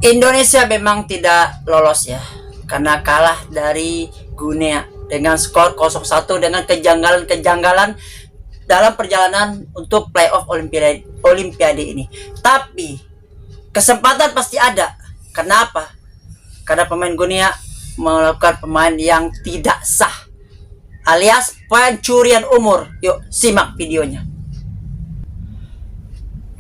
Indonesia memang tidak lolos ya, karena kalah dari Guinea dengan skor 0-1 dengan kejanggalan-kejanggalan dalam perjalanan untuk playoff Olimpiade ini. Tapi kesempatan pasti ada. Kenapa? Karena pemain Guinea melakukan pemain yang tidak sah, alias pencurian umur. Yuk simak videonya.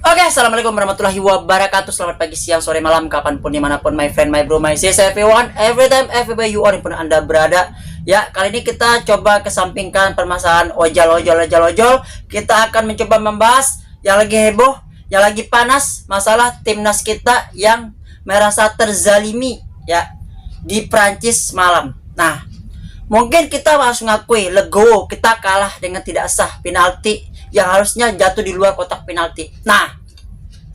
Oke, assalamualaikum warahmatullahi wabarakatuh. Selamat pagi, siang, sore, malam, kapanpun, dimanapun, my friend, my bro, my sis, everyone, every time, everywhere you are, pun anda berada. Ya, kali ini kita coba kesampingkan permasalahan ojol. Kita akan mencoba membahas yang lagi heboh, yang lagi panas, masalah timnas kita yang merasa terzalimi ya di Prancis malam. Nah, mungkin kita harus ngakui legowo kita kalah dengan tidak sah penalti yang harusnya jatuh di luar kotak penalti. Nah,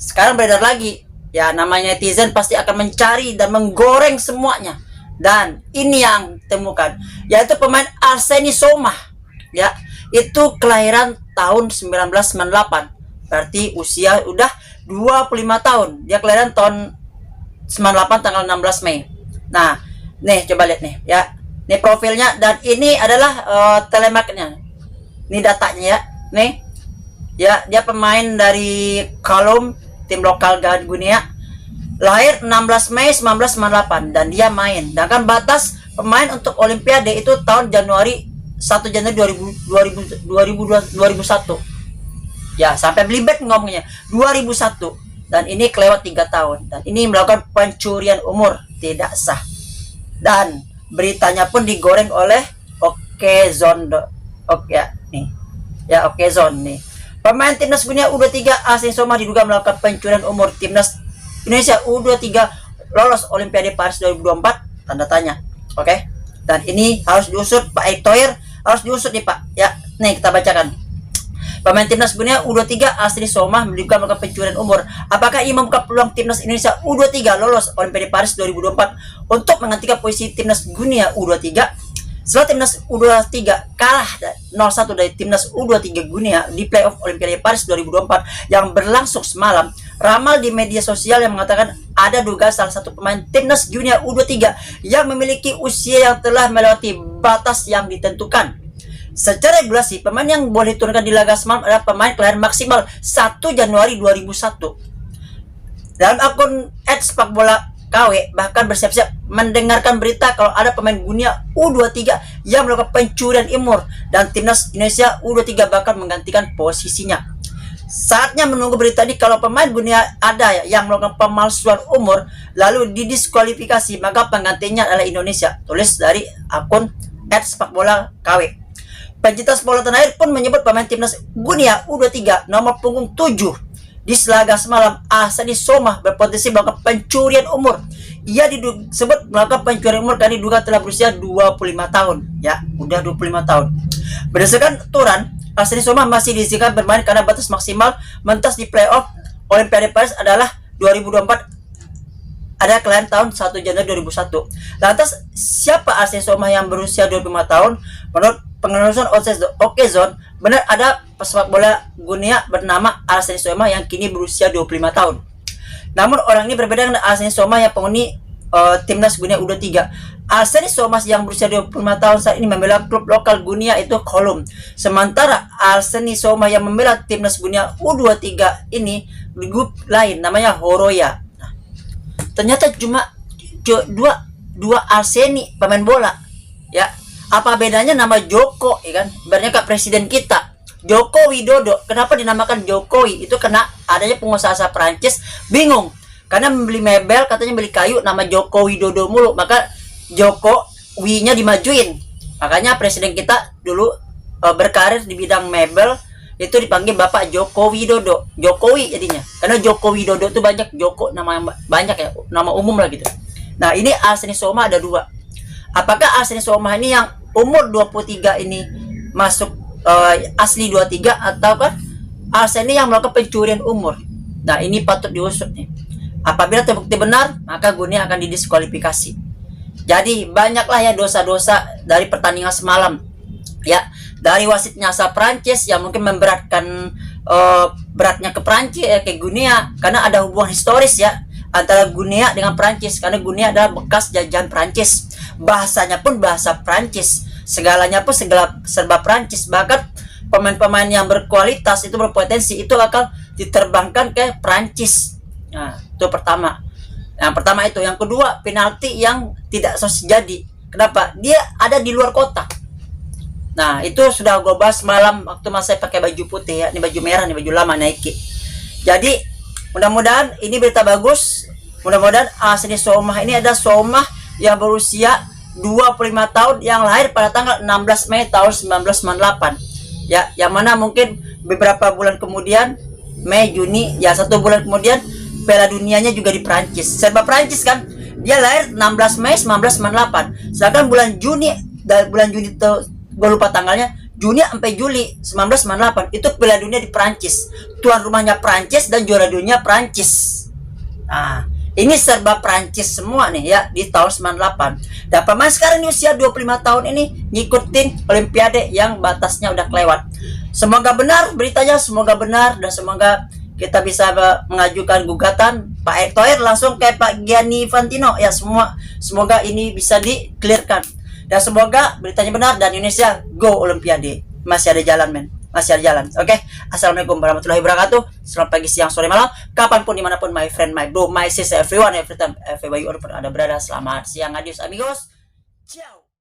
sekarang beredar lagi, ya namanya netizen pasti akan mencari dan menggoreng semuanya. Dan ini yang temukan, yaitu pemain Arseny Somma. Ya, itu kelahiran tahun 1998. Berarti usia udah 25 tahun. Dia kelahiran tahun 98 tanggal 16 Mei. Nah, nih coba lihat nih ya. Ini profilnya dan ini adalah telemarketnya. Ini datanya ya. Nih. Ya, dia pemain dari Kalum, tim lokal Guinea. Lahir 16 Mei 1998 dan dia main. Dan kan batas pemain untuk Olimpiade itu tahun Januari 1 Januari 2001. Ya, sampai belibet ngomongnya. 2001. Dan ini kelewat 3 tahun. Dan ini melakukan pencurian umur tidak sah. Dan beritanya pun digoreng oleh Okezone. Oke ya, nih. Ya, Okezone nih. Pemain timnas Guinea U23 Arseny Somma diduga melakukan pencurian umur. Timnas Indonesia U23 lolos Olimpiade Paris 2024? Tanda tanya. Oke. Dan ini harus diusut, Pak Erick Thohir harus diusut nih Pak. Ya, nih kita bacakan. Pemain timnas Guinea U23 Arseny Somma diduga melakukan pencurian umur. Apakah ia membuka peluang timnas Indonesia U23 lolos Olimpiade Paris 2024 untuk menggantikan posisi timnas Guinea U23? Setelah timnas U23 kalah 0-1 dari timnas U23 Guinea di playoff Olimpiade Paris 2024 yang berlangsung semalam, ramal di media sosial yang mengatakan ada dugaan salah satu pemain timnas Guinea U23 yang memiliki usia yang telah melewati batas yang ditentukan. Secara regulasi, pemain yang boleh diturunkan di laga semalam adalah pemain kelahiran maksimal 1 Januari 2001. Dalam akun @sepakbola KW bahkan bersiap-siap mendengarkan berita kalau ada pemain Guinea U23 yang melakukan pencurian umur dan timnas Indonesia U23 bahkan menggantikan posisinya. Saatnya menunggu berita ini. Kalau pemain Guinea ada yang melakukan pemalsuan umur lalu didiskualifikasi, maka penggantinya adalah Indonesia. Tulis dari akun @sepakbola KW. Pencinta bola tanah air pun menyebut pemain timnas Guinea U23 nomor punggung 7 di selaga semalam Arseny Somma berpotensi melakukan pencurian umur. Ia disebut melakukan pencurian umur karena diduga telah berusia 25 tahun. Ya, udah 25 tahun. Berdasarkan aturan, Arseny Somma masih diizinkan bermain karena batas maksimal mentas di playoff Olimpiade Paris adalah 2024. Ada kelahiran tahun 1 Januari 2001. Lantas, siapa Arseny Somma yang berusia 25 tahun? Menurut pengeluaran Okezone, benar ada pesepak bola Guinea bernama Arseny Somma yang kini berusia 25 tahun. Namun orang ini berbeda dengan Arseny Somma yang penghuni timnas Guinea U23. Arseny Somma yang berusia 25 tahun saat ini membela klub lokal Guinea itu Kolum. Sementara Arseny Somma yang membela timnas Guinea U23 ini di grup lain namanya Horoya. Nah, ternyata cuma dua Arseny pemain bola. Ya, apa bedanya nama Joko, ya kan? Ibaratnya kayak presiden kita, Joko Widodo. Kenapa dinamakan Jokowi? Itu karena adanya pengusaha asal Prancis bingung. Karena membeli mebel, katanya beli kayu, nama Joko Widodo mulu. Maka Joko W-nya dimajuin. Makanya presiden kita dulu berkarir di bidang mebel, itu dipanggil Bapak Joko Widodo. Jokowi jadinya. Karena Joko Widodo itu banyak, Joko nama banyak ya, nama umum lah gitu. Nah, ini Arseny Somma ada 2. Apakah Arseny Somma ini yang umur 23 ini masuk asli 23 ataukah Arseny yang melakukan pencurian umur? Nah, ini patut diusut nih. Apabila terbukti benar, maka Guinea akan didiskualifikasi. Jadi banyaklah ya dosa-dosa dari pertandingan semalam. Ya, dari wasitnya asal Prancis yang mungkin memberatkan beratnya ke Prancis ke Guinea karena ada hubungan historis ya antara Guinea dengan Prancis, karena Guinea adalah bekas jajahan Prancis. Bahasanya pun bahasa Prancis, segalanya pun serba Prancis. Bahkan pemain-pemain yang berkualitas itu berpotensi itu akan diterbangkan ke Prancis. Nah, itu pertama. Yang pertama itu. Yang kedua, penalti yang tidak jadi. Kenapa? Dia ada di luar kotak. Nah, itu sudah gue bahas malam waktu saya pakai baju putih ya. Ini baju merah, ini baju lama Nike. Jadi, mudah-mudahan ini berita bagus. Mudah-mudahan Asni Soumah ini ada Soumah yang berusia 25 tahun yang lahir pada tanggal 16 Mei tahun 1998. Ya, yang mana mungkin beberapa bulan kemudian, Mei, Juni, ya 1 bulan kemudian Piala Dunianya juga di Prancis. Serba Prancis kan? Dia lahir 16 Mei 1998. Sedangkan bulan Juni itu gue lupa tanggalnya, Juni sampai Juli 1998 itu Piala Dunia di Prancis. Tuan rumahnya Prancis dan juara dunia Prancis. Nah, ini serba Prancis semua nih ya di tahun 98. Dan pemain sekarang ini usia 25 tahun ini ngikutin Olimpiade yang batasnya udah kelewat. Semoga benar beritanya, semoga benar, dan semoga kita bisa mengajukan gugatan Pak Erick Thohir langsung ke Pak Gianni Infantino ya. Semoga ini bisa di-clearkan. Dan semoga beritanya benar dan Indonesia go Olimpiade. Masih ada jalan, men. Masih ada jalan. Oke. Assalamualaikum warahmatullahi wabarakatuh. Selamat pagi, siang, sore, malam. Kapanpun, dimanapun, my friend, my bro, my sister, everyone, every time, everywhere you are, ada berada. Selamat siang, adios, amigos. Ciao.